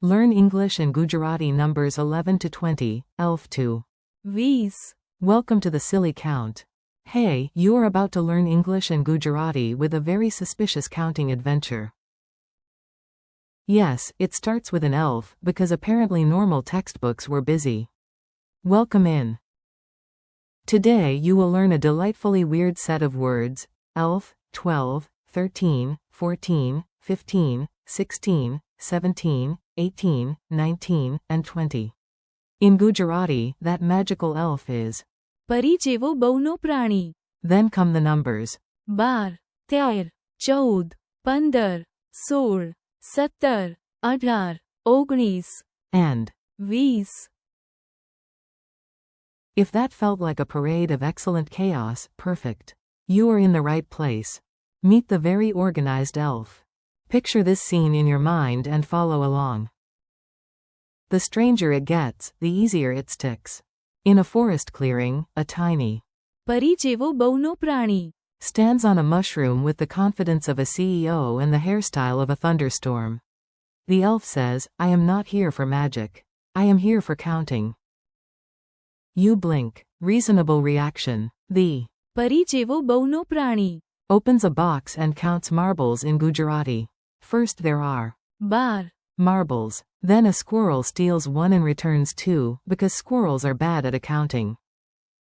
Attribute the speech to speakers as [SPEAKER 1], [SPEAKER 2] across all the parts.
[SPEAKER 1] Learn English and Gujarati numbers 11 to 20, elf 2.
[SPEAKER 2] 20.
[SPEAKER 1] Welcome to the Silly Count. Hey, you are about to learn English and Gujarati with a very suspicious counting adventure. Yes, it starts with an elf, because apparently normal textbooks were busy. Welcome in. Today you will learn a delightfully weird set of words: elf, 12, 13, 14, 15, 16, 17, 18, 19, and 20. In Gujarati, that magical elf is
[SPEAKER 2] પરી જેવો બહુનો પ્રાણી.
[SPEAKER 1] Then come the numbers.
[SPEAKER 2] 12, 13, 14, 15, 16, 17, 18, 19,
[SPEAKER 1] And
[SPEAKER 2] 20.
[SPEAKER 1] if that felt like a parade of excellent chaos, perfect. You are in the right place. Meet the very organized elf. Picture this scene in your mind and follow along. The stranger it gets, the easier it sticks. In a forest clearing, a tiny
[SPEAKER 2] પરી જેવો બહુનો પ્રાણી.
[SPEAKER 1] stands on a mushroom with the confidence of a CEO and the hairstyle of a thunderstorm. The elf says, I am not here for magic. I am here for counting. You blink. Reasonable reaction. The
[SPEAKER 2] પરી જેવો બહુનો પ્રાણી.
[SPEAKER 1] opens a box and counts marbles in Gujarati. First there are
[SPEAKER 2] 12,
[SPEAKER 1] marbles. Then a squirrel steals one and returns two, because squirrels are bad at accounting.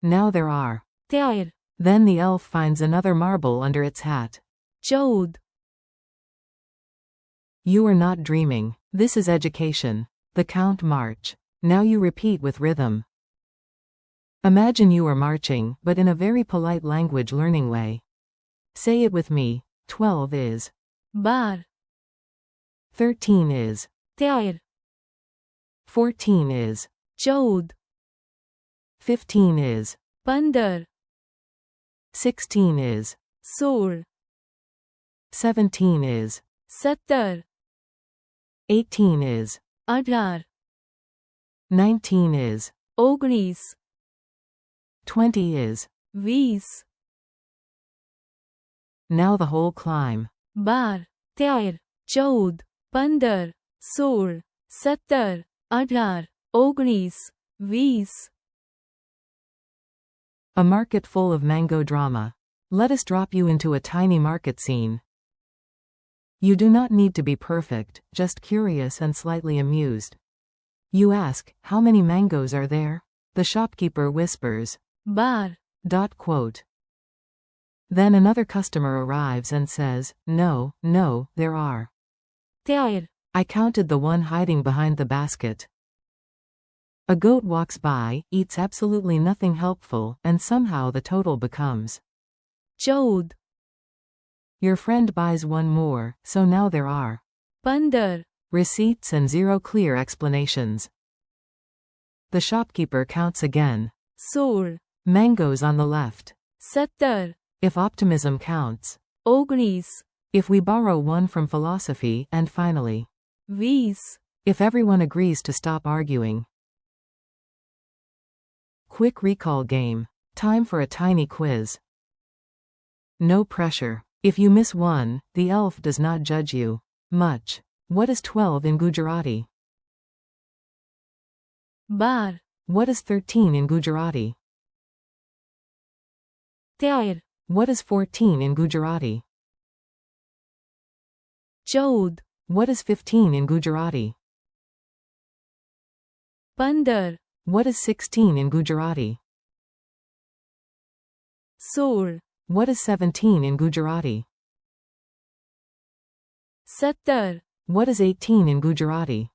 [SPEAKER 1] Now there are
[SPEAKER 2] 13,
[SPEAKER 1] Then the elf finds another marble under its hat.
[SPEAKER 2] 14.
[SPEAKER 1] You are not dreaming. This is education. The count march. Now you repeat with rhythm. Imagine you are marching, but in a very polite language learning way. Say it with me. 12 is
[SPEAKER 2] 12,
[SPEAKER 1] 13 is
[SPEAKER 2] 13,
[SPEAKER 1] 14 is
[SPEAKER 2] 14,
[SPEAKER 1] 15 is
[SPEAKER 2] 15,
[SPEAKER 1] 16 is
[SPEAKER 2] 16,
[SPEAKER 1] 17 is
[SPEAKER 2] 17,
[SPEAKER 1] 18 is
[SPEAKER 2] 18,
[SPEAKER 1] 19 is
[SPEAKER 2] 19,
[SPEAKER 1] 20 is
[SPEAKER 2] 20.
[SPEAKER 1] Now the whole climb.
[SPEAKER 2] 12, 13, 14, 15, 16, 17, 18, 19, 20.
[SPEAKER 1] A market full of mango drama. Let us drop you into a tiny market scene. You do not need to be perfect, just curious and slightly amused. You ask, how many mangoes are there? The shopkeeper whispers.
[SPEAKER 2] 12,
[SPEAKER 1] Quote. Then another customer arrives and says, no, there are.
[SPEAKER 2] 13,
[SPEAKER 1] I counted the one hiding behind the basket. A goat walks by, eats absolutely nothing helpful, and somehow the total becomes
[SPEAKER 2] 14,
[SPEAKER 1] Your friend buys one more, so now there are
[SPEAKER 2] 15,
[SPEAKER 1] receipts and zero clear explanations. The shopkeeper counts again.
[SPEAKER 2] 16,
[SPEAKER 1] Mangoes on the left.
[SPEAKER 2] 17,
[SPEAKER 1] If optimism counts.
[SPEAKER 2] 19,
[SPEAKER 1] If we borrow one from philosophy, and finally,
[SPEAKER 2] 20.
[SPEAKER 1] if everyone agrees to stop arguing. Quick recall game. Time for a tiny quiz. No pressure. If you miss one, the elf does not judge you much. What is 12 in Gujarati?
[SPEAKER 2] 12,
[SPEAKER 1] What is 13 in Gujarati?
[SPEAKER 2] 13,
[SPEAKER 1] What is 14 in Gujarati?
[SPEAKER 2] 14,
[SPEAKER 1] What is 15 in Gujarati?
[SPEAKER 2] 15,
[SPEAKER 1] What is 16 in Gujarati?
[SPEAKER 2] 16,
[SPEAKER 1] What is 17 in Gujarati?
[SPEAKER 2] 17,
[SPEAKER 1] What is 18 in Gujarati?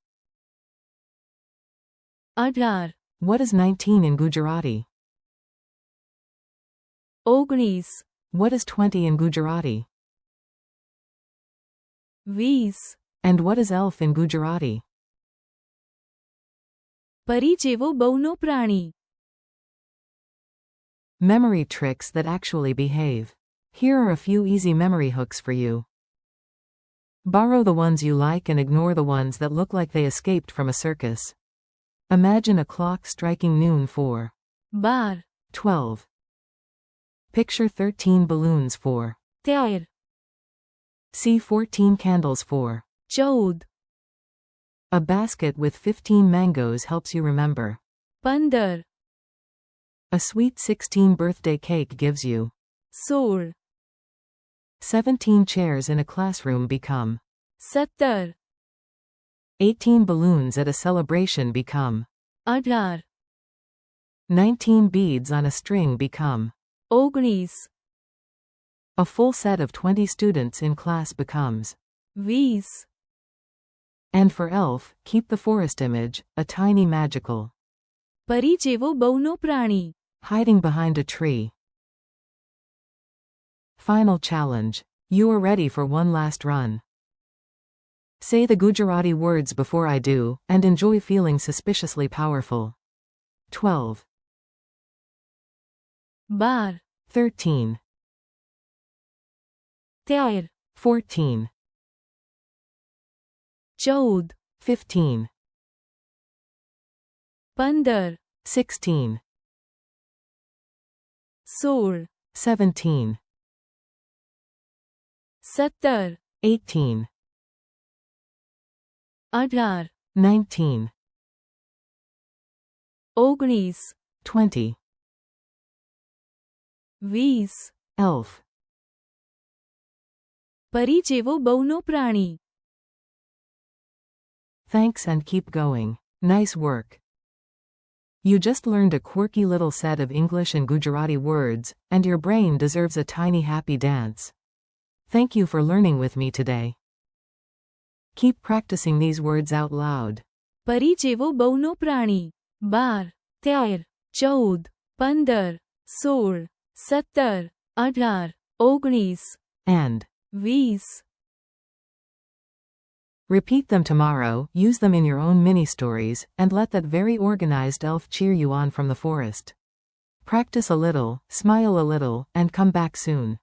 [SPEAKER 2] 18,
[SPEAKER 1] What is 19 in Gujarati?
[SPEAKER 2] 19,
[SPEAKER 1] What is 20 in Gujarati?
[SPEAKER 2] 20.
[SPEAKER 1] And what is elf in Gujarati?
[SPEAKER 2] પરી જેવો બહુનો પ્રાણી.
[SPEAKER 1] Memory tricks that actually behave. Here are a few easy memory hooks for you. Borrow the ones you like and ignore the ones that look like they escaped from a circus. Imagine a clock striking noon for
[SPEAKER 2] 12,
[SPEAKER 1] 12. Picture 13 balloons for
[SPEAKER 2] 13,
[SPEAKER 1] See 14 candles for
[SPEAKER 2] 14,
[SPEAKER 1] A basket with 15 mangoes helps you remember.
[SPEAKER 2] 15
[SPEAKER 1] A sweet 16 birthday cake gives you.
[SPEAKER 2] 16
[SPEAKER 1] 17 chairs in a classroom become.
[SPEAKER 2] 17
[SPEAKER 1] 18 balloons at a celebration become.
[SPEAKER 2] 18
[SPEAKER 1] 19 beads on a string become.
[SPEAKER 2] 19
[SPEAKER 1] A full set of 20 students in class becomes.
[SPEAKER 2] 20
[SPEAKER 1] And for elf, keep the forest image, a tiny magical.
[SPEAKER 2] પરી જેવો બહુનો પ્રાણી.
[SPEAKER 1] Hiding behind a tree. Final challenge. You are ready for one last run. Say the Gujarati words before I do, and enjoy feeling suspiciously powerful. 12.
[SPEAKER 2] 12
[SPEAKER 1] 13.
[SPEAKER 2] 13
[SPEAKER 1] 14.
[SPEAKER 2] 14
[SPEAKER 1] 15.
[SPEAKER 2] 15
[SPEAKER 1] 16.
[SPEAKER 2] 16
[SPEAKER 1] 17.
[SPEAKER 2] 17
[SPEAKER 1] 18.
[SPEAKER 2] 18
[SPEAKER 1] 19.
[SPEAKER 2] 19
[SPEAKER 1] 20.
[SPEAKER 2] 20
[SPEAKER 1] Elf.
[SPEAKER 2] પરી જેવો બહુનો પ્રાણી.
[SPEAKER 1] Thanks and keep going. Nice work. You just learned a quirky little set of English and Gujarati words, and your brain deserves a tiny happy dance. Thank you for learning with me today. Keep practicing these words out loud.
[SPEAKER 2] પરી જેવો બહુનો પ્રાણી. 12 13 14 15 16 17 18 19
[SPEAKER 1] And
[SPEAKER 2] 20
[SPEAKER 1] repeat them tomorrow, use them in your own mini-stories, and let that very organized elf cheer you on from the forest. Practice a little, smile a little, and come back soon.